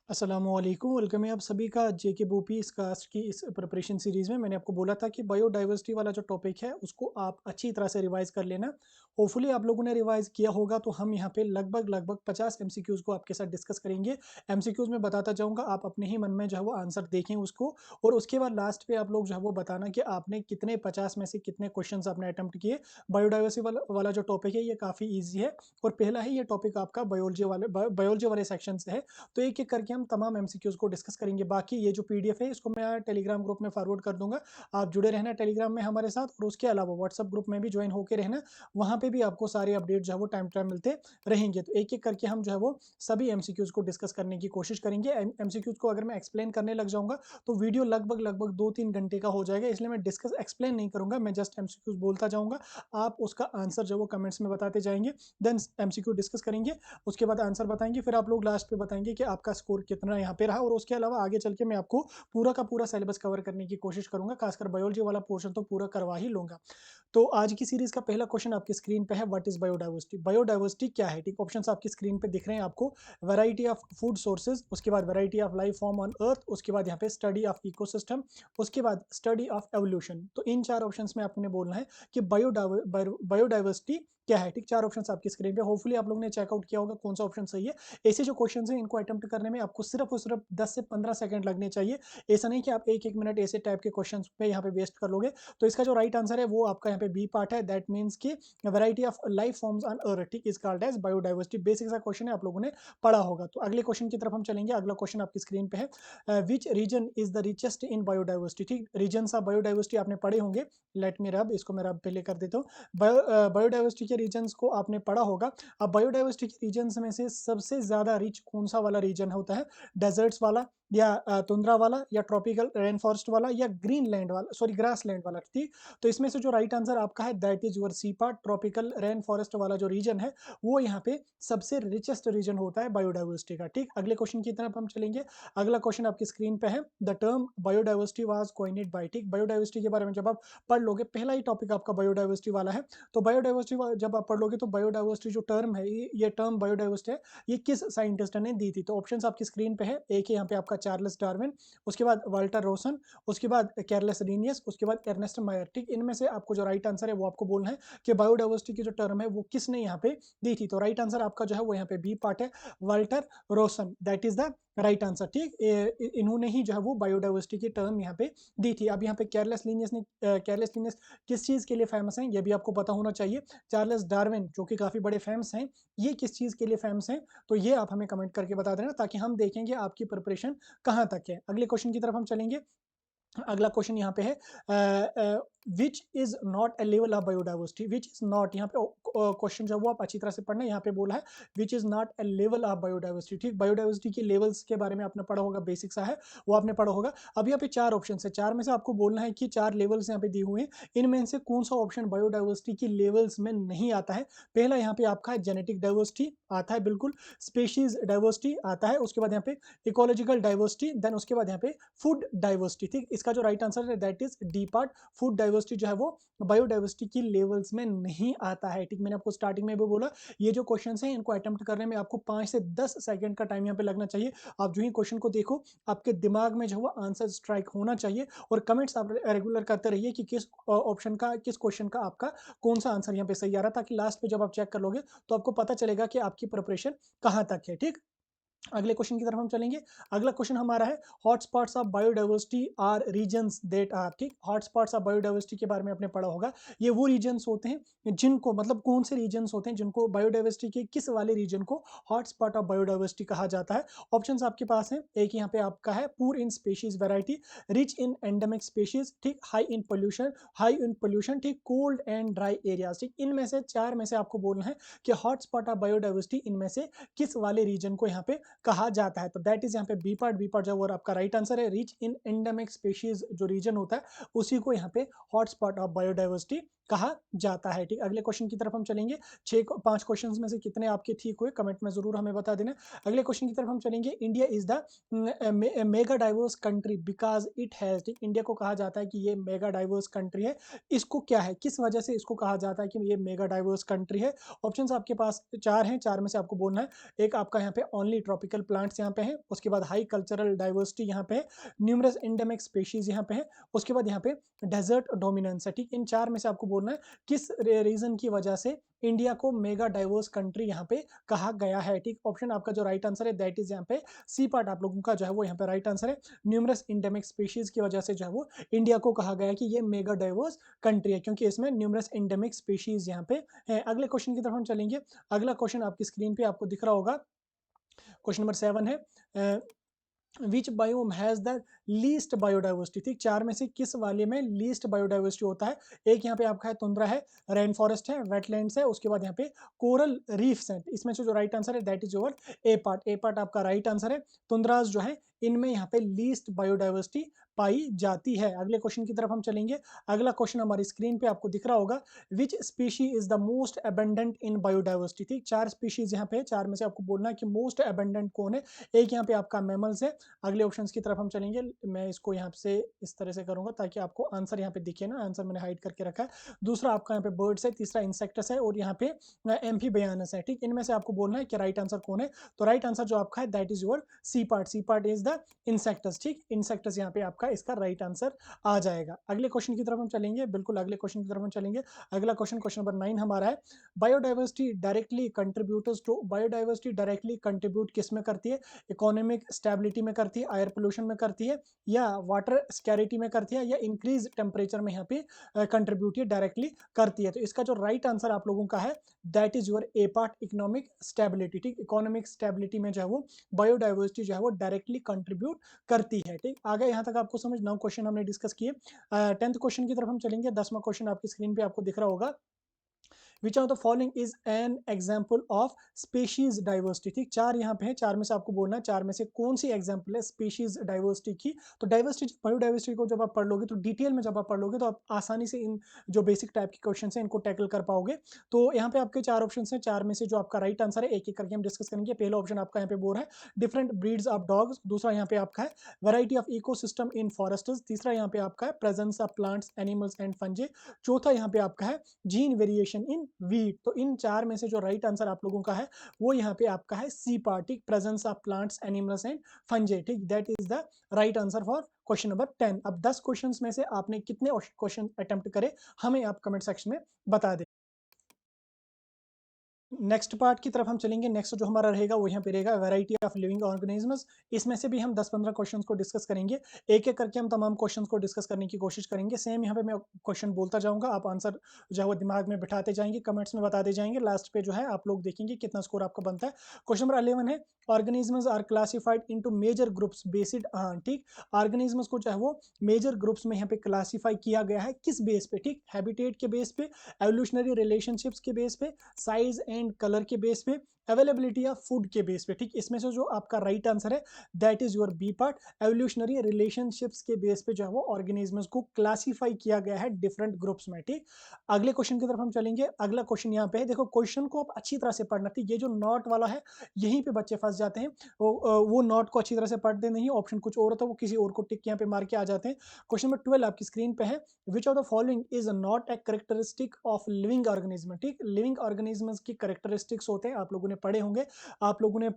अस्सलामुअलैकुम, वेलकम है आप सभी का जेके बूपी इस कास्ट की इस प्रिपरेशन सीरीज़ में। मैंने आपको बोला था कि बायोडाइवर्सिटी वाला जो टॉपिक है उसको आप अच्छी तरह से रिवाइज़ कर लेना। होपफुली आप लोगों ने रिवाइज़ किया होगा, तो हम यहाँ पे लगभग 50 एमसीक्यूज़ को आपके साथ डिस्कस करेंगे। एमसीक्यूज़ में बताता जाऊँगा, आप अपने ही मन में जो है वो आंसर देखें उसको, और उसके बाद लास्ट पे आप लोग जो है वो बताना कि आपने कितने 50 में से कितने क्वेश्चंस आपने अटेम्प्ट किए। बायोडाइवर्सिटी वाला जो टॉपिक है ये काफ़ी ईज़ी है, और पहला ही ये टॉपिक आपका बायोलॉजी वाले सेक्शन से है। तो एक-एक करके हम तमाम एमसीक्यूज़ को डिस्कस करेंगे। बाकी ये जो पीडीएफ है इसको मैं टेलीग्राम ग्रुप में फॉरवर्ड कर दूँगा। आप जुड़े रहना टेलीग्राम में हमारे साथ, और उसके अलावा व्हाट्सएप ग्रुप में भी जॉइन होके रहना। वहाँ पे भी आपको सारे अपडेट जो है वो टाइम टू टाइम मिलते रहेंगे। तो एक-एक करके हम जो है वो सभी एमसीक्यूज़ को डिस्कस करने की कोशिश करेंगे। एमसीक्यूज़ को अगर मैं एक्सप्लेन करने लग जाऊँगा तो वीडियो लगभग 2-3 घंटे का हो जाएगा, इसलिए मैं डिस्कस एक्सप्लेन नहीं करूँगा, मैं जस्ट एमसीक्यूज़ बोलता जाऊँगा। आप उसका आंसर जो है वो कमेंट्स में बताते जाएँगे, देन एमसीक्यू डिस्कस करेंगे, उसके बाद आंसर बताएँगे, फिर आप लोग लास्ट पे बताएँगे कि आपका स्कोर कितना यहाँ पे रहा। और उसके अलावा आगे चल के मैं आपको पूरा का पूरा सिलेबस कवर करने की कोशिश करूँगा, खासकर बायोलॉजी वाला पोर्शन तो पूरा करवा ही लूँगा। तो आज की सीरीज़ का पहला क्वेश्चन आपकी स्क्रीन पे है, व्हाट इज़ बायोडायवर्सिटी? बायोडायवर्सिटी क्या है? ठीक, ऑप्शंस आपकी स्क्रीन पे दिख रहे हैं आपको। वैरायटी ऑफ फूड सोर्सेज़, उसके बाद variety of life form on earth, उसके बाद यहाँ पे स्टडी ऑफ इकोसिस्टम, उसके बाद स्टडी ऑफ एवोल्यूशन। तो इन 4 ऑप्शंस में आपने बोलना है कि बायोडायवर्सिटी क्या है? ठीक, 4 ऑप्शंस आपकी स्क्रीन पे। होपफुली आप लोगों ने चेकआउट किया होगा कौन-सा ऑप्शन सही है। ऐसे जो क्वेश्चंस हैं इनको अटेम्प्ट करने में आपको सिर्फ़ और सिर्फ़ 10 से 15 सेकंड लगने चाहिए। ऐसा नहीं कि आप 1-1 मिनट ऐसे टाइप के क्वेश्चंस पे यहाँ पे वेस्ट कर लोगे। तो इसका जो राइट आंसर है वो आपका यहाँ पे बी पार्ट है, दैट मीन्स कि variety of life forms on earth ठीक is called as biodiversity. Basic सा क्वेश्चन है, आप लोगों ने पढ़ा होगा। तो अगले क्वेश्चन की तरफ हम चलेंगे। अगला क्वेश्चन आपकी स्क्रीन पे है, which region is the richest in biodiversity. ठीक, रीजन ऑफ बायोडाइवर्सिटी आपने पढ़े होंगे। लेट मी रब, इसको मैं रब पहले कर देता हूँ। बायोडाइवर्सिटी के रीजन्स को आपने पढ़ा होगा। अब बायोडाइवर्सिटी के रीजन्स में से सबसे ज्यादा रिच कौन सा वाला रीजन होता है? डेजर्ट्स वाला, या तुंद्रा वाला, या ट्रॉपिकल रेन फॉरेस्ट वाला, या ग्रीन लैंड वाला, सॉरी ग्रास लैंड वाला। ठीक, तो इसमें से जो राइट आंसर आपका है that is your C part. Tropical rain forest वाला जो रीजन है वो यहाँ पे सबसे रिचेस्ट रीजन होता है बायोडाइवर्सिटी का। ठीक, अगले क्वेश्चन की तरफ हम चलेंगे। अगला क्वेश्चन आपकी स्क्रीन पे है, the term biodiversity was coined bye. ठीक, बायोडाइवर्सिटी के बारे में जब आप पढ़ लोगे, पहला ही टॉपिक आपका बायोडाइवर्सिटी वाला है। तो बायोडाइवर्सिटी जब आप पढ़ लोगे तो बायोडाइवर्सिटी जो टर्म है, ये टर्म बायोडाइवर्सिटी है, ये किस साइंटिस्ट ने दी थी? तो ऑप्शंस आपकी स्क्रीन पे है। एक है यहाँ पे आपका चार्ल्स डार्विन, उसके बाद वाल्टर रोसन, उसके बाद कैर्लस लीनियस, उसके बाद एर्नेस्ट मायर। ठीक, इनमें से आपको जो राइट आंसर है वो आपको बोलना है कि बायोडाइवर्सिटी की जो टर्म है वो किसने यहाँ पे दी थी। तो राइट आंसर आपका जो है वो यहाँ पे बी पार्ट है, Walter Rosen, that is the right answer. ठीक, इन्होंने ही जो है वो बायोडाइवर्सिटी की टर्म यहाँ पे दी थी। अब यहाँ पे कैर्लस लीनियस किस चीज़ के लिए फेमस हैं ये भी आपको पता होना चाहिए। चार्ल्स डार्विन जो कि काफ़ी बड़े फेमस हैं, ये किस चीज़ के लिए फेमस हैं? तो ये आप हमें कमेंट करके बता देना, ताकि हम देखेंगे आपकी प्रिपरेशन कहाँ तक है। अगले क्वेश्चन की तरफ हम चलेंगे। अगला क्वेश्चन यहाँ पे है, which is not a level of biodiversity. Which is not, यहाँ पे क्वेश्चन जो है वो आप अच्छी तरह से पढ़ना है। यहाँ पे बोला है which is not a level of biodiversity. ठीक, बायोडाइवर्सिटी के लेवल्स के बारे में आपने पढ़ा होगा, बेसिक सा है वो आपने पढ़ा होगा। अब यहाँ पे 4 ऑप्शन है, 4 में से आपको बोलना है कि 4 लेवल्स यहाँ पे दिए हुए हैं, इनमें से कौन सा ऑप्शन बायोडाइवर्सिटी की लेवल्स में नहीं आता है। पहला यहाँ पे आपका है जेनेटिक डाइवर्सिटी, आता है बिल्कुल। स्पेशीज डाइवर्सिटी आता है, उसके बाद यहाँ पे इकोलॉजिकल डाइवर्सिटी, देन उसके बाद यहाँ पे फूड डाइवर्सिटी। ठीक, इसका जो राइट आंसर है that is D part. Food diversity जो है वो बायोडाइवर्सिटी की लेवल्स में नहीं आता है। ठीक, मैंने आपको स्टार्टिंग में भी बोला, ये जो क्वेश्चंस हैं इनको अटेम्प्ट करने में आपको 5 से 10 सेकंड का टाइम यहाँ पे लगना चाहिए। आप जो ही क्वेश्चन को देखो, आपके दिमाग में जो है वो आंसर स्ट्राइक होना चाहिए, और कमेंट्स आप रेगुलर करते रहिए कि किस ऑप्शन का, किस क्वेश्चन का आपका कौन सा आंसर यहाँ पे सही आ रहा है, ताकि लास्ट पे जब आप चेक कर लोगे तो आपको पता चलेगा कि आपकी प्रिपरेशन कहाँ तक है। ठीक, अगले क्वेश्चन की तरफ हम चलेंगे। अगला क्वेश्चन हमारा है, hotspots of biodiversity are regions that are. ठीक, हॉटस्पॉट्स ऑफ बायोडाइवर्सिटी के बारे में आपने पढ़ा होगा। ये वो रीजन्स होते हैं जिनको, मतलब कौन से रीजन्स होते हैं जिनको बायोडाइवर्सिटी के किस वाले रीजन को हॉटस्पॉट ऑफ बायोडाइवर्सिटी कहा जाता है। ऑप्शंस आपके पास हैं। एक यहाँ पे आपका है poor in species variety, rich in endemic species, ठीक, हाई इन पोल्यूशन, ठीक, कोल्ड एंड ड्राई एरियाज। ठीक, इनमें से 4 में से आपको बोलना है कि हॉटस्पॉट ऑफ बायोडाइवर्सिटी इनमें से किस वाले रीजन को यहाँ पे कहा जाता है। तो दैट इज यहाँ पे बी पार्ट। बी पार्ट जो, और आपका राइट आंसर है रिच इन एंडेमिक स्पीशीज, जो रीजन होता है उसी को यहाँ पे हॉटस्पॉट ऑफ बायोडाइवर्सिटी कहा जाता है। ठीक, अगले क्वेश्चन की तरफ हम चलेंगे। 5 क्वेश्चंस में से कितने आपके ठीक हुए कमेंट में जरूर हमें बता देना। अगले क्वेश्चन की तरफ हम चलेंगे। India is the mega diverse country because it has. ठीक, इंडिया को कहा जाता है कि ये मेगा डाइवर्स कंट्री है। इसको क्या है, किस वजह से इसको कहा जाता है कि ये मेगा डाइवर्स कंट्री है? ऑप्शंस आपके पास 4 हैं, 4 में से आपको बोलना है। एक आपका यहाँ पे ओनली ट्रॉपिकल प्लांट्स यहाँ पे हैं, उसके बाद हाई कल्चरल डाइवर्सिटी यहाँ पे है, न्यूमरस एंडेमिक स्पीशीज यहाँ पे है, उसके बाद यहाँ पे डेजर्ट डोमिनेंस है। ठीक, इन 4 में से आपको बोलना है किस रीजन की वजह से इंडिया को मेगा डाइवर्स कंट्री यहाँ पे कहा गया है। ठीक, ऑप्शन आपका जो राइट आंसर है दैट इज यहाँ पे सी पार्ट आप लोगों का जो है वो यहाँ पे राइट आंसर है। न्यूमरस एंडेमिक स्पीशीज की वजह से जो है वो इंडिया को कहा गया है कि ये मेगा डाइवर्स कंट्री है, क्योंकि इसमें न्यूमरस एंडेमिक स्पीशीज यहाँ पे है। अगले क्वेश्चन की तरफ हम चलेंगे। अगला क्वेश्चन आपकी स्क्रीन पे आपको दिख रहा होगा, क्वेश्चन नंबर 7 है which biome has the least biodiversity. ठीक, 4 में से किस वाले में लीस्ट बायोडाइवर्सिटी होता है। एक यहाँ पे आपका है तुंद्रा है, रेन फॉरेस्ट है, वेटलैंड्स है, उसके बाद यहाँ पे कोरल रीफ्स हैं। इसमें से जो राइट आंसर है that is your A part. A part आपका राइट आंसर है। तुंद्रास जो है इनमें यहाँ पे लीस्ट बायोडाइवर्सिटी पाई जाती है। अगले क्वेश्चन की तरफ हम चलेंगे। अगला क्वेश्चन हमारी स्क्रीन पे आपको दिख रहा होगा, which species is the most abundant in biodiversity. ठीक, 4 स्पीशीज यहाँ पे है, 4 में से आपको बोलना है कि मोस्ट अबेंडेंट कौन है। एक यहाँ पे आपका मैमल्स है। अगले ऑप्शंस की तरफ हम चलेंगे। मैं इसको यहाँ से इस तरह से करूंगा ताकि आपको आंसर यहाँ पे दिखे ना, आंसर मैंने हाइड करके रखा है। दूसरा आपका यहाँ पे बर्ड्स है, तीसरा इंसेक्ट्स है और यहाँ पे एम्फीबियानस है। ठीक, इनमें से आपको बोलना है कि राइट आंसर कौन है। तो राइट आंसर जो आपका है that is your C part. C part is the insects. ठीक, इंसेक्ट्स यहाँ पे आपका इसका राइट आंसर आ जाएगा। अगले क्वेश्चन की तरफ हम चलेंगे, बिल्कुल अगले क्वेश्चन की तरफ हम चलेंगे। अगला क्वेश्चन, क्वेश्चन नंबर 9 हमारा है, biodiversity directly contributors to. Biodiversity directly contribute किस में करती है, इकोनॉमिक स्टेबिलिटी में करती है, एयर पोल्यूशन में करती है, या वाटर स्कैरिटी में करती है, या इंक्रीज टेम्परेचर में यहाँ पे कंट्रीब्यूट डायरेक्टली करती है। तो इसका जो राइट आंसर आप लोगों का है that is your A part, economic stability. ठीक, इकोनॉमिक स्टेबिलिटी में जो है वो बायोडाइवर्सिटी जो है वो डायरेक्टली कंट्रीब्यूट करती है। ठीक, आगे यहाँ तक आपको समझ। 9 क्वेश्चन हमने डिस्कस किए। 10th क्वेश्चन की तरफ हम चलेंगे। 10वां क्वेश्चन आपकी स्क्रीन पे आपको दिख रहा होगा, विच of the following is an example of species diversity. ठीक, 4 यहाँ पे है, 4 में से आपको बोलना है 4 में से कौन सी एग्जाम्पल है स्पीशीज डाइवर्सिटी की। तो डाइवर्सिटी बायोडाइवर्सिटी को जब आप पढ़ लोगे तो डिटेल में जब आप पढ़ लोगे तो आप आसानी से इन जो बेसिक टाइप के क्वेश्चन है इनको टैकल कर पाओगे। तो यहाँ पे आपके 4 ऑप्शन है, 4 में से जो आपका राइट आंसर है एक एक करके हम डिस्कस करेंगे। पहला ऑप्शन आपका यहाँ पे बोल रहा है डिफरेंट ब्रीड्स ऑफ डॉग्स। दूसरा यहाँ पे आपका है variety of ecosystem in forests. तीसरा यहाँ पे आपका है presence of plants animals and फंजे। चौथा यहाँ पे आपका है जीन वेरिएशन इन वीट। तो इन 4 में से जो राइट आंसर आप लोगों का है वो यहाँ पे आपका है C part, presence of plants animals and fungi. ठीक, that is the right answer for question number 10। अब 10 क्वेश्चंस में से आपने कितने क्वेश्चन अटेम्प्ट करे हमें आप कमेंट सेक्शन में बता दें। नेक्स्ट पार्ट की तरफ हम चलेंगे। नेक्स्ट जो हमारा रहेगा वो यहाँ पे रहेगा वैरायटी ऑफ लिविंग ऑर्गेनिजम्स। इसमें से भी हम 10-15 क्वेश्चंस को डिस्कस करेंगे। एक एक करके हम तमाम क्वेश्चंस को डिस्कस करने की कोशिश करेंगे। सेम यहाँ पे मैं क्वेश्चन बोलता जाऊंगा, आप आंसर जो है वो दिमाग में बिठाते जाएंगे, कमेंट्स में बताते जाएंगे। लास्ट पे जो है आप लोग देखेंगे कितना स्कोर आपका बनता है। क्वेश्चन नंबर 11 है organisms are classified into major groups based on. ठीक, ऑर्गेनिजम्स को चाहे वो मेजर ग्रुप्स में यहाँ पे क्लासीफाई किया गया है किस बेस पे। ठीक, हैबिटेट के बेस पे, एवोल्यूशनरी रिलेशनशिप्स के बेस पे, साइज एंड कलर के बेस पे, अवेलेबिलिटी ऑफ फूड के बेस पे। ठीक, इसमें से जो आपका राइट आंसर है that is your B part, evolutionary relationships के बेस पे जो है वो ऑर्गेनिजम्स को क्लासीफाई किया गया है डिफरेंट ग्रुप्स में। ठीक, अगले क्वेश्चन की तरफ हम चलेंगे। अगला क्वेश्चन यहाँ पे है, देखो क्वेश्चन को आप अच्छी तरह से पढ़ना। ठीक, ये जो नॉट वाला है यहीं पे बच्चे फंस जाते हैं, वो नॉट को अच्छी तरह से पढ़ते नहीं, ऑप्शन कुछ और होता है वो किसी और को टिक यहाँ पे मार के आ जाते हैं। क्वेश्चन नंबर 12 आपकी स्क्रीन पे है, विच of the following is not a characteristic of living organism. ठीक, लिविंग ऑर्गेनिज्म्स की कैरेक्टरिस्टिक्स होते हैं, आप लोगों ने पढ़े होंगे, आप लोगों ने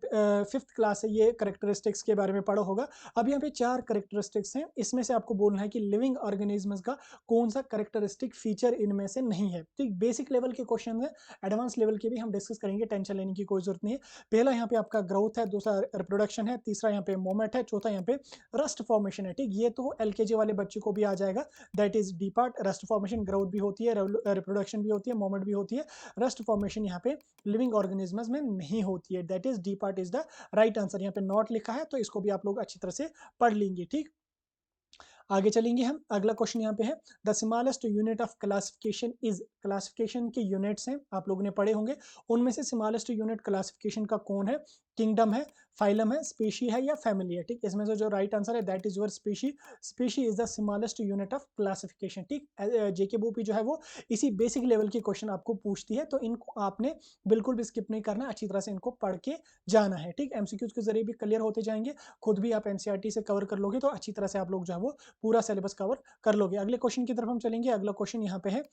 5th क्लास से ये कैरेक्टरिस्टिक्स के बारे में पढ़ा होगा। अब यहाँ पे 4 कैरेक्टरिस्टिक्स हैं, इसमें से आपको बोलना है कि लिविंग ऑर्गेनिज्म्स का कौन सा कैरेक्टरिस्टिक फीचर इनमें से नहीं है। ठीक, बेसिक लेवल के क्वेश्चन है, एडवांस लेवल के भी हम डिस्कस करेंगे, टेंशन लेने की कोई जरूरत नहीं है। पहला यहाँ पे आपका ग्रोथ है, दूसरा रिप्रोडक्शन है, तीसरा यहाँ पे मोमेंट है, चौथा यहाँ पे रस्ट फॉर्मेशन है। ठीक, ये तो LKG वाले बच्चे को भी आ जाएगा, that is D part. Rust formation, growth भी होती है, रिप्रोडक्शन भी होती है, मोमेंट भी होती है। रस्ट फॉर्मेशन यहाँ पे लिविंग ऑर्गेनिजम्स में नहीं होती है, that is D part is the right answer. यहाँ पे नॉट लिखा है तो इसको भी आप लोग अच्छी तरह से पढ़ लेंगे। ठीक, आगे चलेंगे हम। अगला क्वेश्चन यहाँ पे है, the smallest unit of classification is. Classification के यूनिट्स हैं, आप लोगों ने पढ़े होंगे, उनमें से स्मॉलेस्ट यूनिट क्लासिफिकेशन का कौन है। किंगडम है, फाइलम है, स्पीशी है, या फैमिली है। ठीक, इसमें से जो राइट आंसर है that is your species. Species is the smallest unit of classification. ठीक, जेके बोपी जो है वो इसी बेसिक लेवल के क्वेश्चन आपको पूछती है, तो इनको आपने बिल्कुल भी स्किप नहीं करना, अच्छी तरह से इनको पढ़ के जाना है। ठीक, MCQs के जरिए भी क्लियर होते जाएंगे, खुद भी आप NCERT से कवर कर लोगे तो अच्छी तरह से आप लोग जो है वो पूरा सिलेबस कवर कर लोगे। अगले क्वेश्चन की तरफ हम चलेंगे। अगला क्वेश्चन यहाँ पे है,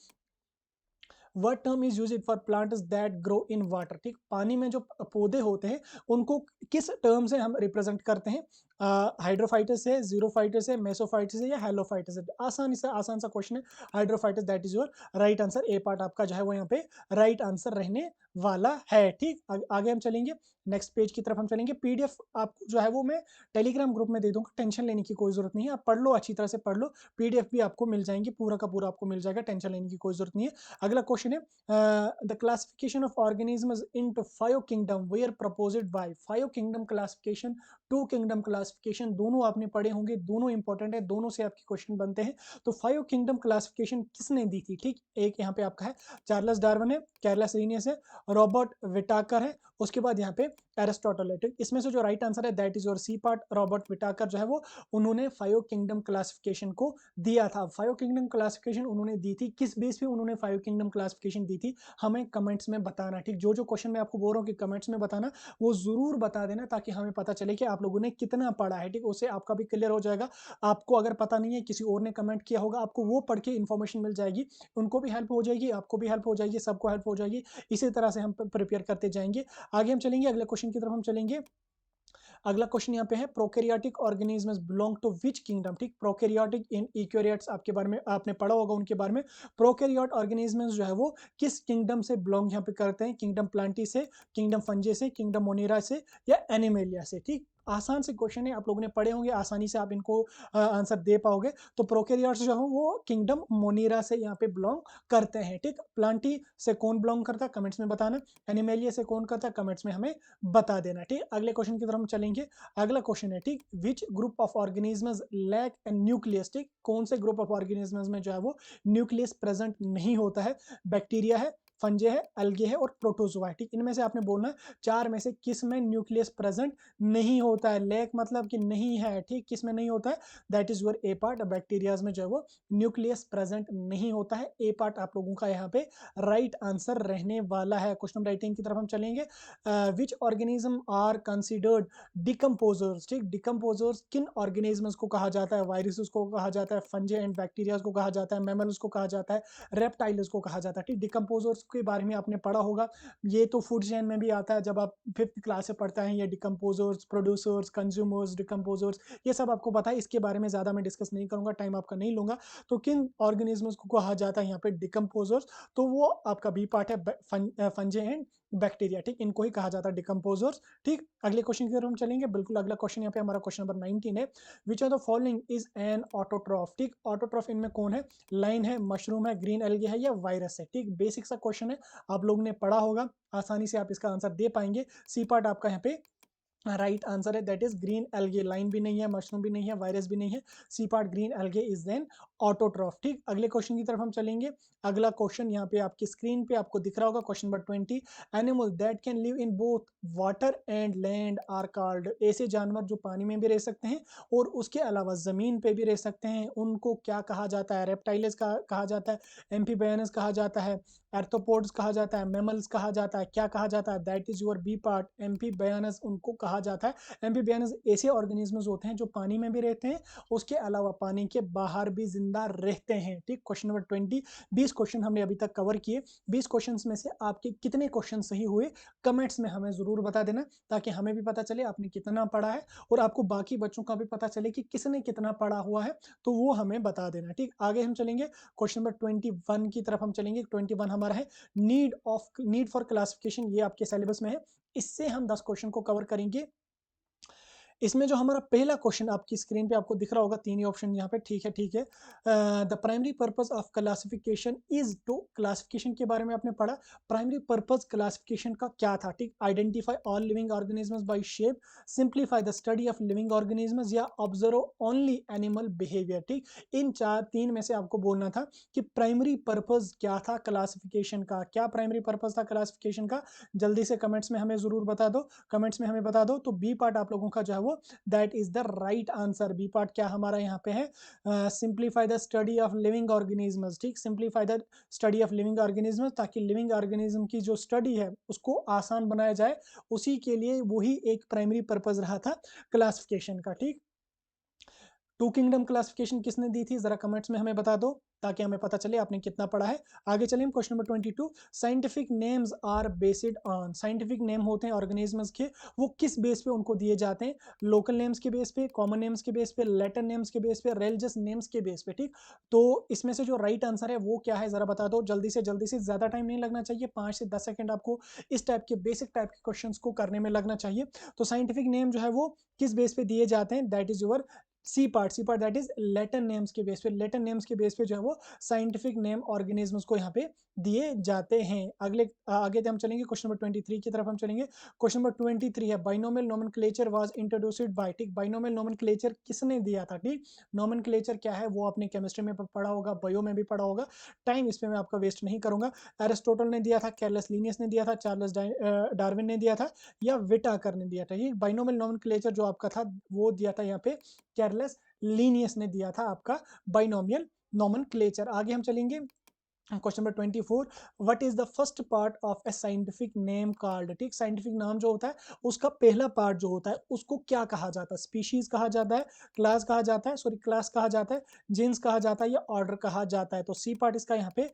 what term is used for plants that grow in water, ठीक, पानी में जो पौधे होते हैं उनको किस टर्म से हम रिप्रेजेंट करते हैं, हाइड्रोफाइटस है, जीरोफाइटस है, मेसोफाइटस है या हेलोफाइटस है। आसान सा क्वेश्चन है, hydrophytes, that is your right answer. A part आपका जो है वो यहाँ पे राइट आंसर रहने वाला है, ठीक। आगे हम चलेंगे, नेक्स्ट पेज की तरफ हम चलेंगे। पीडीएफ आपको जो है वो मैं टेलीग्राम ग्रुप में दे दूंगा, टेंशन लेने की कोई जरूरत नहीं है, आप पढ़ लो, अच्छी तरह से पढ़ लो, पीडीएफ भी आपको मिल जाएंगी, पूरा का पूरा आपको मिल जाएगा, टेंशन लेने की कोई जरूरत नहीं है। अगला क्वेश्चन है, the classification of organisms into 5 kingdom were proposed by. 5 kingdom classification, 2 kingdom classification, दोनों आपने पढ़े होंगे, दोनों इंपॉर्टेंट है, दोनों से आपके क्वेश्चन बनते हैं। तो 5 किंगडम क्लासिफिकेशन किसने दी थी, ठीक, एक यहाँ पे आपका है चार्ल्स डार्विन है, कैरलस लीनियस है, रॉबर्ट विटाकर है, उसके बाद यहाँ पे एरिस्टोटल है, ठीक। इसमें से जो राइट आंसर है that is your C part, Robert Whittaker जो है वो उन्होंने 5 किंगडम क्लासिफिकेशन को दिया था। 5 किंगडम क्लासिफिकेशन उन्होंने दी थी, किस बेस पे उन्होंने 5 किंगडम क्लासिफिकेशन दी थी, हमें कमेंट्स में बताना, ठीक। जो जो क्वेश्चन मैं आपको बोल रहा हूँ कि कमेंट्स में बताना, वो जरूर बता देना ताकि हमें पता चले कि आप लोगों ने कितना पढ़ा है, ठीक। उससे आपका भी क्लियर हो जाएगा, आपको अगर पता नहीं है, किसी और ने कमेंट किया होगा, आपको वो पढ़ के इन्फॉर्मेशन मिल जाएगी, उनको भी हेल्प हो जाएगी, आपको भी हेल्प हो जाएगी, सबको हेल्प हो जाएगी। इसी तरह से हम प्रिपेयर करते जाएंगे। आगे हम चलेंगे, अगले क्वेश्चन की तरफ हम चलेंगे। अगला क्वेश्चन यहाँ पे है, prokaryotic organisms belong to which kingdom, ठीक। प्रोकैरियोटिक इन यूकेरियोट्स आपके बारे में आपने पढ़ा होगा, उनके बारे में। प्रोकैरियोट ऑर्गेनिजम्स जो है वो किस किंगडम से बिलोंग यहाँ पे करते हैं, किंगडम प्लांटी से, किंगडम फंजे से, किंगडम मोनेरा से या एनिमेलिया से, ठीक। आसान से क्वेश्चन है, आप लोगों ने पढ़े होंगे, आसानी से आप इनको आंसर दे पाओगे। तो प्रोकैरियोट्स जो है वो किंगडम मोनेरा से यहाँ पे बिलोंग करते हैं, ठीक। प्लांटी से कौन बिलोंग करता है, कमेंट्स में बताना। एनिमेलिया से कौन करता है, कमेंट्स में हमें बता देना, ठीक। अगले क्वेश्चन की तरफ हम चलेंगे। अगला क्वेश्चन है, ठीक, which group of organisms lack a nucleus, ठीक। कौन से ग्रुप ऑफ ऑर्गेनिजम्स में जो है वो न्यूक्लियस प्रेजेंट नहीं होता है, बैक्टीरिया है, फंजे है, एल्गे है और प्रोटोजोआ है, ठीक। इनमें से आपने बोलना है चार में से किस में न्यूक्लियस प्रेजेंट नहीं होता है, लैक मतलब कि नहीं है, ठीक, किस में नहीं होता है, that is your A part. Bacterias में जो है वो न्यूक्लियस प्रेजेंट नहीं होता है, ए पार्ट आप लोगों का यहाँ पे राइट आंसर रहने वाला है। क्वेश्चन राइटिंग की तरफ हम चलेंगे। Which organism are considered decomposers, ठीक। डिकम्पोजर्स किन ऑर्गेनिजम्स को कहा जाता है, वायरसेस को कहा जाता है, फंजे एंड बैक्टीरिया को कहा जाता है, मैमल्स को कहा जाता है, रेप्टाइल्स को कहा जाता है, ठीक। डिकम्पोजर्स के बारे में आपने पढ़ा होगा, ये तो फूड चेन में भी आता है, जब आप 5th क्लास से पढ़ते हैं, ये डिकम्पोजर्स, प्रोड्यूसर्स, कंज्यूमर्स, डिकम्पोजर्स, ये सब आपको पता है, इसके बारे में ज़्यादा मैं डिस्कस नहीं करूंगा, टाइम आपका नहीं लूंगा। तो किन ऑर्गेनिजम्स को कहा जाता है यहाँ पे डिकम्पोजर्स, तो वो आपका बी पार्ट है, फंजे एंड बैक्टीरिया, ठीक, इनको ही कहा जाता है डिकम्पोजर्स, ठीक। अगले क्वेश्चन की तरफ हम चलेंगे, बिल्कुल अगला क्वेश्चन यहाँ पे हमारा क्वेश्चन नंबर 19 है। विच of the following is an autotroph, ठीक। ऑटोट्रॉफ इनमें कौन है, लाइन है, मशरूम है, ग्रीन एल्गे है या वायरस है, ठीक। बेसिक सा क्वेश्चन है, आप लोगों ने पढ़ा होगा, आसानी से आप इसका आंसर दे पाएंगे। सी पार्ट आपका यहाँ पे राइट आंसर है, that is green algae. Line भी नहीं है, मशरूम भी नहीं है, वायरस भी नहीं है, C part green algae is then autotroph, ठीक। अगले क्वेश्चन की तरफ हम चलेंगे। अगला क्वेश्चन यहाँ पे आपकी स्क्रीन पे आपको दिख रहा होगा, question number 20। Animal that can live in both water and land are called, ऐसे जानवर जो पानी में भी रह सकते हैं और उसके अलावा जमीन पे भी रह सकते हैं, उनको क्या कहा जाता है, रेप्टाइल्स कहा जाता है, एम्फीबियनस कहा जाता है, आर्थ्रोपोड्स कहा जाता है, मैमल्स कहा जाता है, क्या कहा जाता है, that is your B part, amphibians उनको कहा जाता है। एम्फीबियनस ऐसे ऑर्गेनिजम्स होते हैं जो पानी में भी रहते हैं, उसके अलावा पानी के बाहर भी जिंदा रहते हैं, ठीक। क्वेश्चन नंबर 20, 20 क्वेश्चन हमने अभी तक कवर किए। 20 क्वेश्चन में से आपके कितने क्वेश्चन सही हुए, कमेंट्स में हमें जरूर बता देना, ताकि हमें भी पता चले आपने कितना पढ़ा है और आपको बाकी बच्चों का भी पता चले कि किसने कितना पढ़ा हुआ है, तो वो हमें बता देना, ठीक। आगे हम चलेंगे, क्वेश्चन नंबर 21 की तरफ हम चलेंगे। 21 हमारा है, नीड फॉर क्लासिफिकेशन, ये आपके सिलेबस में है, इससे हम 10 क्वेश्चन को कवर करेंगे। इसमें जो हमारा पहला क्वेश्चन आपकी स्क्रीन पे आपको दिख रहा होगा, तीन ही ऑप्शन यहाँ पे, ठीक है, ठीक है। The primary purpose of classification is, तो क्लासिफिकेशन के बारे में आपने पढ़ा, प्राइमरी पर्पस क्लासिफिकेशन का क्या था, ठीक। Identify all living organisms by shape, simplify the study of living organisms या ऑब्जर्व ओनली एनिमल बिहेवियर, ठीक। इन तीन में से आपको बोलना था कि प्राइमरी पर्पस क्या था क्लासिफिकेशन का, क्या प्राइमरी पर्पस था क्लासिफिकेशन का, जल्दी से कमेंट्स में हमें जरूर बता दो, कमेंट्स में हमें बता दो। तो बी पार्ट आप लोगों का जो है वो that is the right answer. B part क्या हमारा यहाँ पे है, simplify the study of living organisms, ठीक। Simplify the study of living organisms, ताकि लिविंग ऑर्गेनिज्म की जो स्टडी है उसको आसान बनाया जाए, उसी के लिए वही एक प्राइमरी पर्पज रहा था क्लासिफिकेशन का, ठीक। टू किंगडम क्लासिफिकेशन किसने दी थी, जरा कमेंट्स में हमें बता दो ताकि हमें पता चले आपने कितना पढ़ा है। आगे चलिए हम question number 22, scientific names are based on, scientific name होते हैं ऑर्गेनिजम्स के, वो किस बेस पे उनको दिए जाते हैं, लोकल नेम्स के बेस पे, कॉमन नेम्स के बेस पे, लैटिन नेम्स के बेस पे, रिलीजियस नेम्स के बेस पे, ठीक। तो इसमें से जो राइट आंसर है वो क्या है जरा बता दो जल्दी से, जल्दी से, ज्यादा टाइम नहीं लगना चाहिए, 5 से 10 सेकंड आपको इस टाइप के बेसिक टाइप के क्वेश्चंस को करने में लगना चाहिए। तो साइंटिफिक नेम जो है वो किस बेस पे दिए जाते हैं, that is your C part, C part that is Latin names के बेस पे, लैटिन नेम्स के बेस पे जो है वो साइंटिफिक नेम ऑर्गेनिजम्स को यहाँ पे दिए जाते हैं। अगले आगे हम चलेंगे क्वेश्चन नंबर 23 की तरफ हम चलेंगे। क्वेश्चन नंबर 23 है binomial nomenclature was introduced by, ठीक। बाइनोमियल नोमेनक्लेचर किसने दिया था, ठीक। नोमेनक्लेचर क्या है वो आपने केमिस्ट्री में पढ़ा होगा, बायो में भी पढ़ा होगा, टाइम इसमें मैं आपका वेस्ट नहीं करूंगा। एरिस्टोटल ने दिया था, कैरलस लीनियस ने दिया था, चार्ल्स डार्विन ने दिया था, या विटाकर ने दिया था। ये बाइनोमियल नोमेनक्लेचर जो आपका था वो दिया था यहाँ पे चार्ल्स लीनियस ने दिया था आपका बाइनोमियल नोमेनक्लेचर। आगे हम चलेंगे question number 24, what is the first part of A scientific name called, ठीक। साइंटिफिक नाम जो होता है उसका पहला पार्ट जो होता है उसको क्या कहा जाता है, स्पीशीज कहा जाता है, क्लास कहा जाता है, सॉरी क्लास कहा जाता है, जीन्स कहा जाता है, या ऑर्डर कहा जाता है। तो सी पार्ट इसका यहाँ पे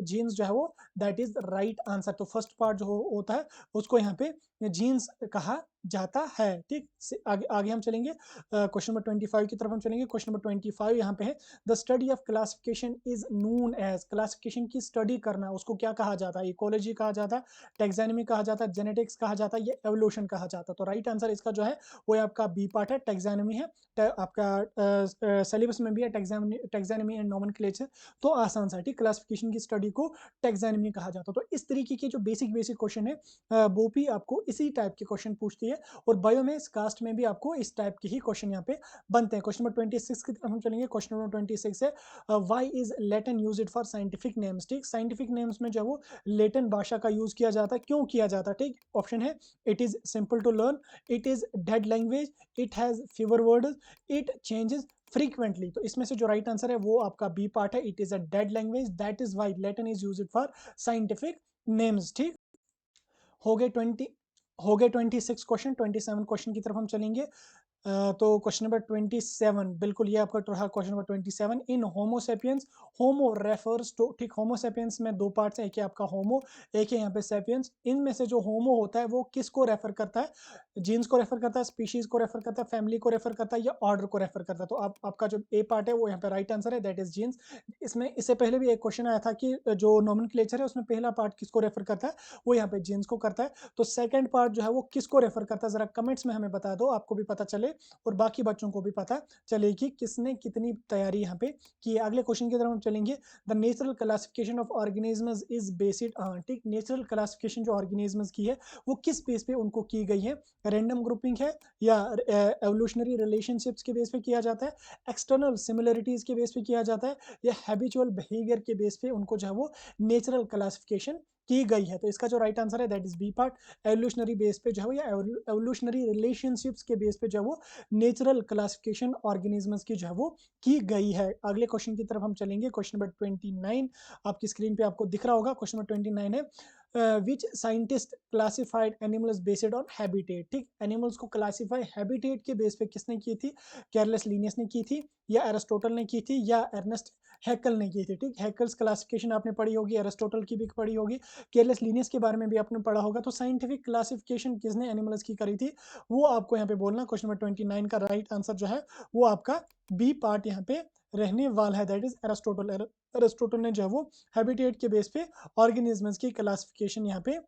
जीन्स जो है वो दैट इज राइट आंसर। तो फर्स्ट पार्ट जो होता है उसको यहाँ पे जीन्स कहा जाता है, ठीक। आगे आगे हम चलेंगे क्वेश्चन नंबर 25 की तरफ हम चलेंगे। क्वेश्चन नंबर 25 यहाँ पे है the study of classification is known as, classification की स्टडी करना उसको क्या कहा जाता है, इकोलॉजी कहा जाता है, टेक्सोनॉमी कहा जाता है, जेनेटिक्स कहा जाता है, या एवोल्यूशन कहा जाता है। तो राइट आंसर इसका जो है वो आपका बी पार्ट है, टेक्सोनॉमी है। आपका सिलेबस में भी है टेक्सोनॉमी एंड नोमेनक्लेचर। तो आसान सा, ठीक। क्लासिफिकेशन की स्टडी को टेक्सोनॉमी कहा जाता है। तो इस तरीके के जो बेसिक बेसिक क्वेश्चन है बोपी आपको इसी टाइप के क्वेश्चन पूछती है, और बायो में कास्ट में भी आपको इस टाइप के ही क्वेश्चन यहाँ पे बनते हैं। क्वेश्चन नंबर 26 की तरफ हम चलेंगे। क्वेश्चन नंबर 26 है why is Latin used for scientific names, ठीक। साइंटिफिक नेम्स में जो वो लैटिन भाषा का यूज किया जाता है, क्यों किया जाता है, ठीक। ऑप्शन है it is simple to learn, it is dead language, it has fewer words, it changes frequently. तो इसमें से जो राइट आंसर है वो आपका बी पार्ट है, it is a dead language, that is why Latin is used for scientific names, ठीक। हो गए 20, हो गए 26 क्वेश्चन। 27 क्वेश्चन की तरफ हम चलेंगे। तो क्वेश्चन नंबर 27 बिल्कुल ये आपका रहा question number 27। In homo sapiens, homo refers to, ठीक। होमोसेपियंस में दो पार्ट्स हैं, एक है आपका होमो, एक है यहाँ पे सेपियंस। इनमें से जो होमो होता है वो किसको रेफर करता है, जीन्स को रेफर करता है, स्पीशीज को रेफर करता है, फैमिली को रेफर करता है, या ऑर्डर को रेफर करता है। तो आपका जो ए पार्ट है वो यहाँ पे राइट आंसर है, दैट इज जीन्स। इसमें इससे पहले भी एक क्वेश्चन आया था कि जो नोमेनक्लेचर है उसमें पहला पार्ट किसको रेफर करता है, वो यहाँ पे जीन्स को करता है। तो सेकंड पार्ट जो है वो किसको रेफर करता है, जरा कमेंट्स में हमें बता दो, आपको भी पता चले और बाकी बच्चों को भी पता चले कि किसने कितनी तैयारी यहाँ पे की है। अगले क्वेश्चन की तरफ हम चलेंगे। The natural classification of organisms is based on, ठीक। नेचुरल क्लासिफिकेशन जो ऑर्गेनिजम्स की है वो किस बेस पे उनको की गई है, रैंडम ग्रुपिंग है, या एवोल्यूशनरी रिलेशनशिप्स के बेस पे किया जाता है, एक्सटर्नल सिमिलरिटीज के बेस पे किया जाता है, या हैबिचुअल बिहेवियर के बेस पे उनको जो है वो नेचुरल क्लासिफिकेशन की गई है। तो इसका जो राइट आंसर है that is B part, evolutionary base पे जो है या एवोल्यूशनरी रिलेशनशिप्स के बेस पे जो है वो नेचुरल क्लासिफिकेशन ऑर्गेनिजम्स की जो है वो की गई है। अगले क्वेश्चन की तरफ हम चलेंगे। क्वेश्चन नंबर 29 आपकी स्क्रीन पे आपको दिख रहा होगा। क्वेश्चन नंबर 29 है which scientist classified animals based on habitat, ठीक। एनिमल्स को क्लासिफाई हैबिटेट के बेस पे किसने की थी, कैरलस लीनियस ने की थी, या एरिस्टोटल ने की थी, या अर्नेस्ट हैकल ने की थी, ठीक। हैकल्स क्लासिफिकेशन आपने पढ़ी होगी, एरिस्टोटल की भी पढ़ी होगी, केयरलेस लीनियस के बारे में भी आपने पढ़ा होगा। तो साइंटिफिक क्लासिफिकेशन किसने एनिमल्स की करी थी वो आपको यहाँ पे बोलना। क्वेश्चन नंबर 29 का राइट आंसर जो है वो आपका बी पार्ट यहाँ पे रहने वाला है, दैट इज एरिस्टोटल। एरिस्टोटल ने जो है वो हैबिटेट के बेस पे ऑर्गेनिजम्स की क्लासिफिकेशन यहाँ पे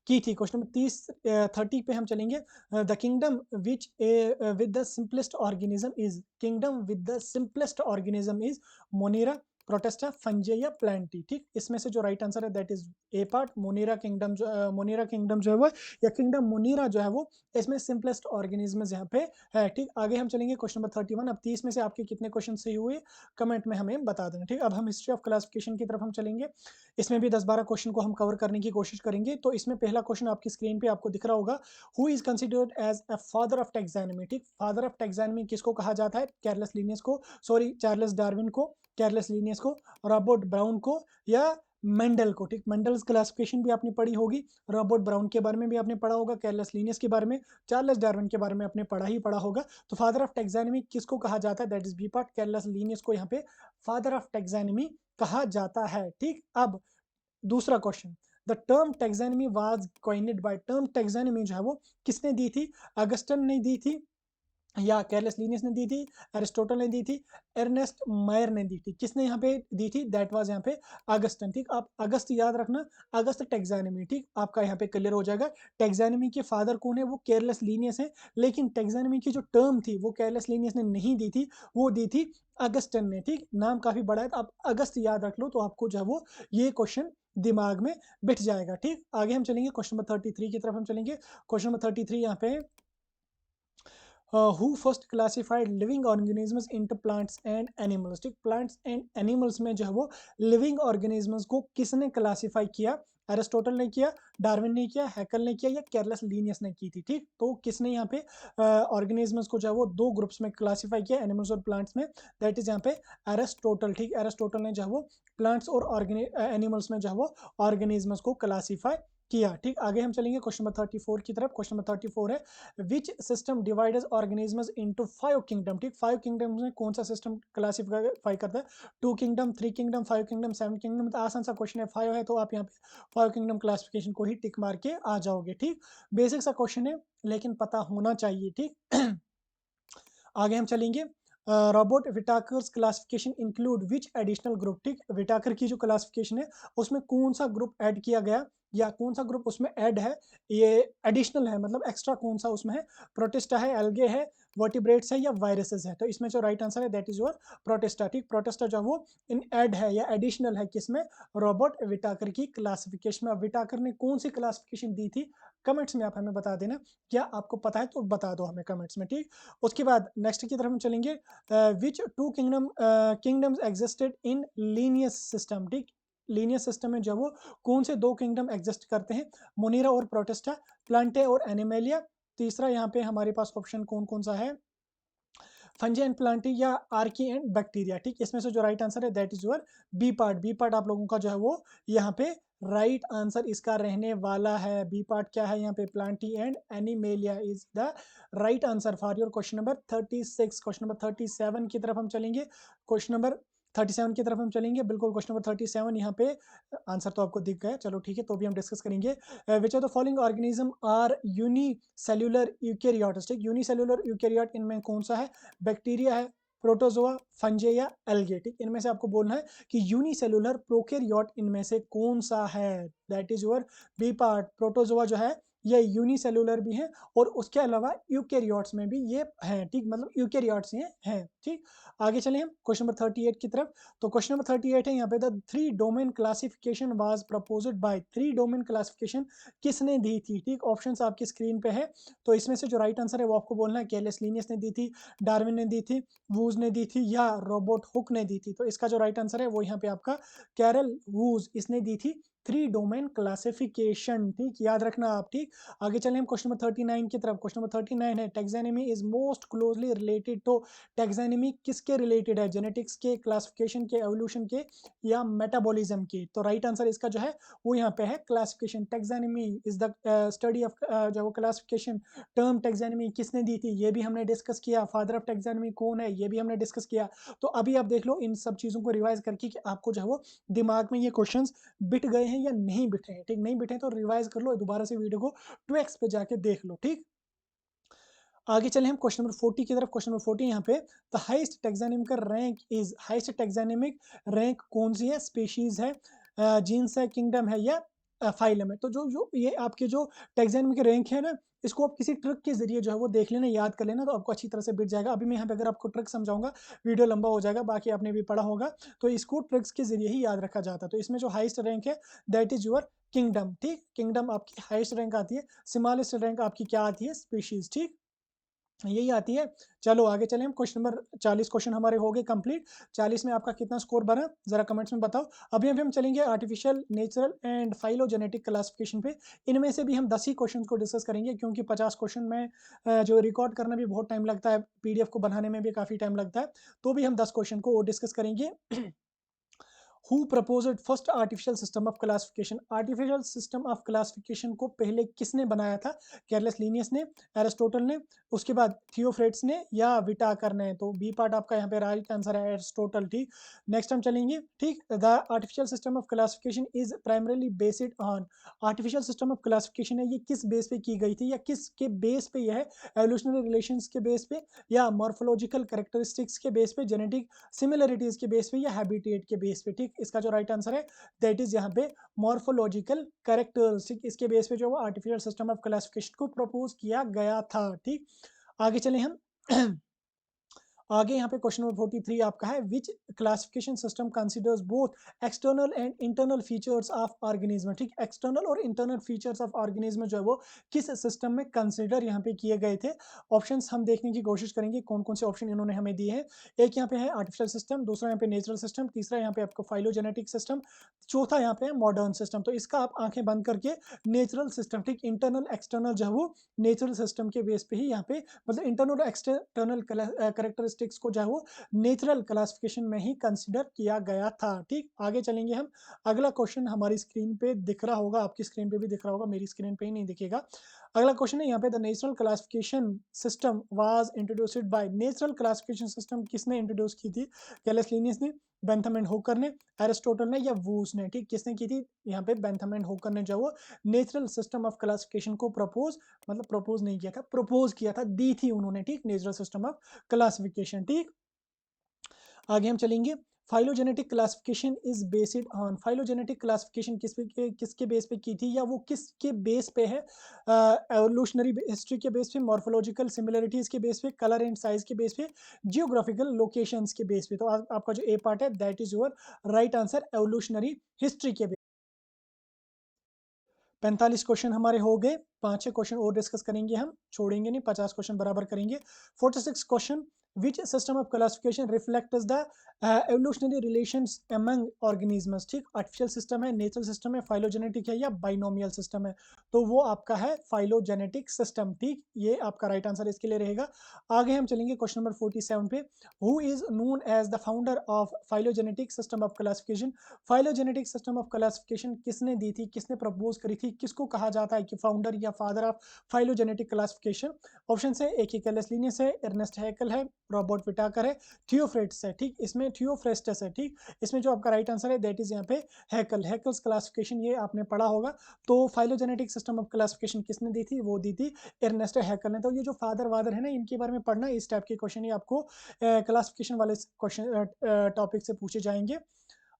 की थी। क्वेश्चन नंबर 30 पे हम चलेंगे। The kingdom which with the simplest organism is, kingdom with the simplest organism is Monera, Protista, फंजे, या प्लांटी, ठीक। इसमें से जो राइट आंसर है that is a part, Monera kingdom जो है वो, या किंगडम मोनेरा जो है वो इसमें सिंपलेस्ट ऑर्गेनिज्म यहाँ पे है, ठीक। आगे हम चलेंगे क्वेश्चन नंबर 31। अब 30 में से आपके कितने क्वेश्चन सही हुए कमेंट में हमें बता देना, ठीक। अब हम हिस्ट्री ऑफ क्लासिफिकेशन की तरफ हम चलेंगे। इसमें भी 10-12 क्वेश्चन को हम कवर करने की कोशिश करेंगे। तो इसमें पहला क्वेश्चन आपकी स्क्रीन पे आपको दिख रहा होगा, who is considered as a father of taxonomy, ठीक। फादर ऑफ टैक्सोनॉमी किसको कहा जाता है, चार्ल्स लीनियस को, सॉरी चार्ल्स डार्विन को, चार्ल्स लीनियस को, रॉबर्ट ब्राउन को, या मेंडल को, ठीक। मेंडल्स क्लासिफिकेशन भी आपने पढ़ी होगी, रॉबर्ट ब्राउन के बारे में भी आपने पढ़ा होगा, कैर्लस लीनियस के बारे में, चार्ल्स डार्विन के बारे में आपने पढ़ा ही पढ़ा होगा। तो फादर ऑफ टैक्सोनॉमी किसको कहा जाता है? That is B part. Carolus Linnaeus को यहाँ पे फादर ऑफ टैक्सोनॉमी कहा जाता है, ठीक। अब दूसरा question, the term taxonomy was coined bye, term taxonomy जो है वो किसने दी थी? अगस्टन ने दी थी, या कैर्लस लीनियस ने दी थी, एरिस्टोटल ने दी थी, एर्नेस्ट मायर ने दी थी? किसने यहाँ पे दी थी? दैट वाज यहाँ पे अगस्टन, ठीक। आप अगस्त याद रखना, अगस्त टैक्सोनॉमी, ठीक, आपका यहाँ पे क्लियर हो जाएगा। टैक्सोनॉमी के फादर कौन है? वो कैर्लस लीनियस है, लेकिन टैक्सोनॉमी की जो टर्म थी वो कैर्लस लीनियस ने नहीं दी थी, वो दी थी अगस्टन ने, ठीक। नाम काफी बड़ा है, तो आप अगस्त याद रख लो, तो आपको जो है वो ये क्वेश्चन दिमाग में बिठ जाएगा, ठीक। आगे हम चलेंगे क्वेश्चन नंबर 33 की तरफ हम चलेंगे। क्वेश्चन नंबर 33 यहाँ पे, who first classified living organisms into plants and animals, ठीक। plants and animals में जो है वो living organisms को किसने क्लासीफाई किया? एरिस्टोटल ने किया, डार्विन ने किया, हैकल ने किया, या कैर्लस लीनियस ने की थी, ठीक। तो किसने यहाँ पे ऑर्गेनिजम्स को जो है वो दो ग्रुप्स में क्लासीफाई किया, एनिमल्स और प्लांट्स में? दैट इज यहाँ पे एरिस्टोटल, ठीक। एरिस्टोटल ने जो है वो प्लांट्स और एनिमल्स में जो है वो ऑर्गेनिजम्स को क्लासीफाई किया, ठीक। आगे हम चलेंगे क्वेश्चन नंबर 34 की तरफ। क्वेश्चन नंबर 34 है, which system divides organisms into 5 kingdom, ठीक। 5 किंगडम में कौन सा सिस्टम क्लासिफाई करता है? 2 किंगडम, 3 किंगडम, 5 किंगडम, 7 किंगडम? तो आसान सा क्वेश्चन है, 5 है तो आप यहाँ पे 5 किंगडम क्लासिफिकेशन को ही टिक मार के आ जाओगे, ठीक। बेसिक सा क्वेश्चन है, लेकिन पता होना चाहिए, ठीक। आगे हम चलेंगे, Robert Whittaker's classification include which additional group, ठीक। विटाकर की जो क्लासिफिकेशन है उसमें कौन सा ग्रुप ऐड किया गया, या कौन सा ग्रुप उसमें ऐड है, ये एडिशनल है, मतलब एक्स्ट्रा कौन सा उसमें है? प्रोटिस्टा है, एल्गे है, वर्टिब्रेट्स है, या वायरसेस है? तो इसमें जो राइट आंसर है दैट इज योर प्रोटिस्टा, ठीक। प्रोटिस्टा जो वो इन ऐड है या एडिशनल है किसमें? रॉबर्ट विटाकर की क्लासिफिकेशन में। विटाकर ने कौन सी क्लासिफिकेशन दी थी? कमेंट्स में आप हमें बता देना, क्या आपको पता है तो बता दो हमें कमेंट्स में, ठीक। उसके बाद नेक्स्ट की तरफ हम चलेंगे, which two kingdoms existed in Linnaeus system, ठीक। लीनियस सिस्टम में जो वो कौन से दो किंगडम एग्जिस्ट करते हैं? मोनेरा और प्रोटिस्टा, प्लांटे और एनिमेलिया। तीसरा यहाँ पे हमारे पास ऑप्शन कौन कौन सा है? फंजी एंड प्लांटी, या आर्की एंड बैक्टीरिया, ठीक। इसमें से जो राइट आंसर है that is your B part. B part आप लोगों का जो है वो यहाँ पे राइट आंसर इसका रहने वाला है। बी पार्ट क्या है यहाँ पे? Plantae and animalia is the right answer for your question number 36। Question number 37 की तरफ हम चलेंगे। क्वेश्चन नंबर 37 की तरफ हम चलेंगे, बिल्कुल। क्वेश्चन नंबर 37 यहाँ पे आंसर तो आपको दिख गया, चलो ठीक है, तो भी हम डिस्कस करेंगे। Which of the following organism are unicellular eukaryotes, ठीक। यूनिसेल्युलर यूकेरियोट इनमें कौन सा है? बैक्टीरिया है, प्रोटोजोआ, फंजे, या एल्गे, ठीक। इनमें से आपको बोलना है कि यूनिसेल्युलर प्रोकैरियोट इनमें से कौन सा है? That is your B part. Protozoa जो है ये यूनिसेल्युलर भी है, और उसके अलावा यूकेरियोट्स में भी ये हैं, ठीक। मतलब यूकेरियोट्स ये हैं, ठीक। आगे चले हम क्वेश्चन नंबर 38 की तरफ। तो क्वेश्चन नंबर 38 है यहाँ पे, the three domain classification was proposed by, three domain classification किसने दी थी, ठीक। ऑप्शंस आपकी स्क्रीन पे है, तो इसमें से जो राइट आंसर है वो आपको बोलना है, कैर्लस लीनियस ने दी थी, डार्विन ने दी थी, वूज ने दी थी, या रॉबर्ट हुक ने दी थी? तो इसका जो राइट आंसर है वो यहाँ पे आपका कैरल वूज, इसने दी थी थ्री डोमेन क्लासिफिकेशन, ठीक। याद रखना आप, ठीक। आगे चलें हम क्वेश्चन नंबर 39 की तरफ। क्वेश्चन नंबर 39 है, taxonomy is most closely related to, taxonomy किसके रिलेटेड है? जेनेटिक्स के, क्लासिफिकेशन के, एवोल्यूशन के, या मेटाबॉलिज्म के? तो राइट आंसर इसका जो है वो यहाँ पे है classification. Taxonomy is the study of जो क्लासिफिकेशन। टर्म टैक्सोनॉमी किसने दी थी ये भी हमने डिस्कस किया। फादर ऑफ टैक्सोनॉमी कौन है ये भी हमने डिस्कस किया। तो अभी आप देख लो इन सब चीज़ों को रिवाइज करके कि आपको जो है वो दिमाग में ये क्वेश्चंस बिठ गए हैं या नहीं बिठे हैं, ठीक। नहीं बिठे तो रिवाइज कर लो, दोबारा से वीडियो को 2x पे जाके देख लो, ठीक। आगे चले हम क्वेश्चन नंबर 40 की तरफ। क्वेश्चन नंबर 40 यहाँ पे, the highest taxonomic rank is, highest taxonomic rank कौन सी है? स्पीशीज है, जीन्स है, किंगडम है, या फाइलम है? तो जो जो ये आपके जो टैक्सोनॉमिक रैंक है ना, इसको आप किसी ट्रिक के जरिए जो है वो देख लेना, याद कर लेना, तो आपको अच्छी तरह से बिठ जाएगा। अभी मैं यहाँ पे अगर आपको ट्रिक समझाऊंगा वीडियो लंबा हो जाएगा, बाकी आपने भी पढ़ा होगा, तो इसको ट्रिक्स के जरिए ही याद रखा जाता है। तो इसमें जो हाईएस्ट रैंक है दैट इज योर किंगडम, ठीक। किंगडम आपकी हाईएस्ट रैंक आती है। स्मॉलेस्ट रैंक आपकी क्या आती है? स्पीशीज, ठीक, यही आती है। चलो आगे चलें हम, क्वेश्चन नंबर 40 क्वेश्चन हमारे हो गए कंप्लीट। 40 में आपका कितना स्कोर बना जरा कमेंट्स में बताओ। अभी हम चलेंगे artificial, natural and phylogenetic classification पे। इनमें से भी हम 10 ही क्वेश्चन को डिस्कस करेंगे, क्योंकि 50 क्वेश्चन में जो रिकॉर्ड करना भी बहुत टाइम लगता है, पीडीएफ को बनाने में भी काफ़ी टाइम लगता है, तो भी हम 10 क्वेश्चन को डिस्कस करेंगे। Who proposed first artificial system of classification? Artificial system of classification को पहले किसने बनाया था? कैरलस लीनियस ने, एरिस्टोटल ने, उसके बाद थियोफ्रेट्स ने या विटाकर ने? तो बी पार्ट आपका यहाँ पे राइट आंसर है, एरिस्टोटल। ठीक, नेक्स्ट हम चलेंगे। ठीक, the artificial system of classification is primarily based on. Artificial system of classification है, ये किस बेस पे की गई थी या किसके बेस पे यह है? एवोल्यूशनरी रिलेशंस के बेस पे या मॉर्फोलॉजिकल कैरेक्टरिस्टिक्स के बेस पे, जेनेटिक सिमिलरिटीज के बेस पे या हैबिटेट के बेस पे? ठीक, इसका जो राइट आंसर है दैट इज यहाँ पे मॉर्फोलॉजिकल कैरेक्टरिस्टिक, इसके बेस पे जो आर्टिफिशियल सिस्टम ऑफ क्लासिफिकेशन को प्रपोज किया गया था। ठीक, आगे चले हम। आगे यहाँ पे क्वेश्चन नंबर 43 आपका है, which classification system considers both external and internal features of organism? ठीक, एक्सटर्नल और इंटरनल फीचर्स ऑफ ऑर्गेनिज्म जो है वो किस सिस्टम में कंसीडर यहाँ पे किए गए थे? ऑप्शंस हम देखने की कोशिश करेंगे कौन कौन से ऑप्शन इन्होंने हमें दिए हैं। एक यहाँ पे है आर्टिफिशियल सिस्टम, दूसरा यहाँ पे नेचुरल सिस्टम, तीसरा यहाँ पे आपको फाइलोजेनेटिक सिस्टम, चौथा यहाँ पे है मॉडर्न सिस्टम। तो इसका आप आंखें बंद करके नेचुरल सिस्टम, ठीक, इंटरनल एक्सटर्नल जो है वो नेचुरल सिस्टम के बेस पे ही यहाँ पे, मतलब इंटरनल एक्सटर्नल कैरेक्टरिस्टिक्स को जो है वो नेचुरल क्लासिफिकेशन में ही कंसिडर किया गया था। ठीक, आगे चलेंगे हम। अगला क्वेश्चन हमारी स्क्रीन पे दिख रहा होगा, आपकी स्क्रीन पे भी दिख रहा होगा, मेरी स्क्रीन पे ही नहीं दिखेगा। अगला क्वेश्चन है यहाँ पे, the natural classification system was introduced by. Natural classification system किसने इंट्रोड्यूस की थी? कैलस लीनियस ने, बेंथम एंड होकर ने, एरिस्टोटल ने या वूस ने? ठीक, किसने की थी? यहाँ पे बेंथम एंड होकर ने जो वो नेचुरल सिस्टम ऑफ क्लासिफिकेशन को प्रपोज, मतलब प्रपोज नहीं किया था, प्रपोज किया था, दी थी उन्होंने। ठीक, नेचुरल सिस्टम ऑफ क्लासिफिकेशन। ठीक, आगे हम चलेंगे। Phylogenetic classification is based on. Phylogenetic classification किसके बेस पे की थी या वो किसके बेस पे है? एवोल्यूशनरी हिस्ट्री के बेस पे, मॉर्फोलॉजिकल सिमिलरिटीज के बेस पे, कलर एंड साइज के बेस पे, जियोग्राफिकल लोकेशंस के बेस पे? तो आपका जो ए पार्ट है that is your right answer, evolutionary history के बेस। 45 क्वेश्चन हमारे हो गए, 5-6 क्वेश्चन और डिस्कस करेंगे, हम छोड़ेंगे नहीं, 50 क्वेश्चन बराबर करेंगे। 46 question, which system of classification reflects the evolutionary relations among organisms? ठीक, आर्टिफिशियल सिस्टम है, नेचुरल सिस्टम है, फाइलोजेनेटिक है या बाइनोमियल सिस्टम है? तो वो आपका है फाइलोजेनेटिक सिस्टम। ठीक, ये आपका राइट आंसर इसके लिए रहेगा। आगे हम चलेंगे क्वेश्चन नंबर 47 पे, who is known as the founder of phylogenetic system of classification? Phylogenetic system of classification किसने दी थी, किसने प्रपोज करी थी, किसको कहा जाता है कि फाउंडर या father of phylogenetic classification? Option है, एक ही कैलस लीनियस है, एर्नेस्ट हैकेल है, रॉबर्ट विटाकर है, थियोफ्रेट्स है। ठीक, इसमें थियोफ्रेस्टस है। ठीक, इसमें जो आपका राइट आंसर है दैट इज यहाँ पे हैकेल, हैकेल्स क्लासिफिकेशन, ये आपने पढ़ा होगा। तो फाइलोजेनेटिक सिस्टम ऑफ क्लासिफिकेशन किसने दी थी? वो दी थी एर्नेस्ट हैकेल ने। तो ये जो फादर वादर है ना, इनके बारे में पढ़ना, इस टाइप के क्वेश्चन ही आपको क्लासिफिकेशन वाले क्वेश्चन टॉपिक से पूछे जाएंगे।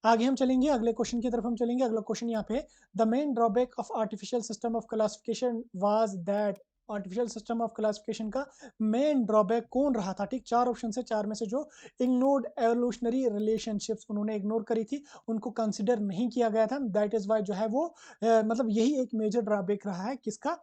आगे हम चलेंगे, अगले क्वेश्चन की तरफ हम चलेंगे। अगला क्वेश्चन यहाँ पे, the main drawback of artificial system of classification was that. Artificial system of classification का मेन ड्रॉबैक कौन रहा था? ठीक, 4 ऑप्शन है, 4 में से जो इग्नोर्ड एवोल्यूशनरी रिलेशनशिप्स, उन्होंने इग्नोर करी थी, उनको कंसिडर नहीं किया गया था, दैट इज वाई जो है वो मतलब यही एक मेजर ड्रॉबैक रहा है किसका?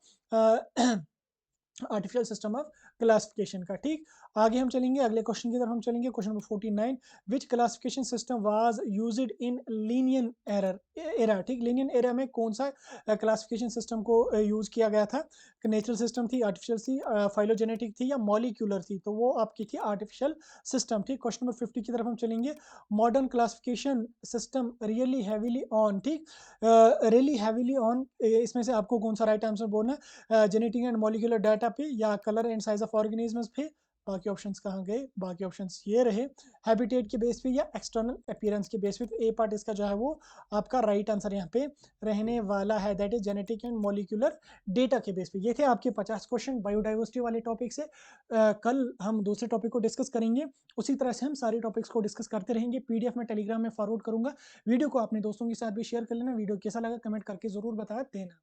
आर्टिफिशियल सिस्टम ऑफ क्लासिफिकेशन का। ठीक, आगे हम चलेंगे, अगले क्वेश्चन की तरफ हम चलेंगे। Question number 49, which classification system was used in Linnean era? ठीक, लीनियन एरा में कौन सा क्लासिफिकेशन सिस्टम को यूज किया गया था? नेचुरल सिस्टम थी, आर्टिफिशियल थी, फाइलोजेनेटिक थी या मॉलिक्यूलर थी? तो वो आपकी थी आर्टिफिशियल सिस्टम। ठीक, क्वेश्चन नंबर 50 की तरफ हम चलेंगे। Modern classification system really heavily on. ठीक, रियली हैवीली ऑन, इसमें से आपको कौन सा राइट आंसर बोलना है? जेनेटिक एंड मॉलिक्यूलर डाटा पे या colour and size of organisms पे? बाकी ऑप्शंस कहाँ गए? बाकी ऑप्शंस ये रहे, हैबिटेट के बेस पे या एक्सटर्नल अपीयरेंस के बेस पे? तो ए पार्ट इसका जो है वो आपका राइट आंसर यहाँ पे रहने वाला है, that is genetic and molecular data के बेस पे। ये थे आपके 50 क्वेश्चन बायोडाइवर्सिटी वाले टॉपिक से। कल हम दूसरे टॉपिक को डिस्कस करेंगे, उसी तरह से हम सारे टॉपिक्स को डिस्कस करते रहेंगे। पीडीएफ में टेलीग्राम में फॉरवर्ड करूंगा, वीडियो को अपने दोस्तों के साथ भी शेयर कर लेना। वीडियो कैसा लगा कमेंट करके जरूर बता देना।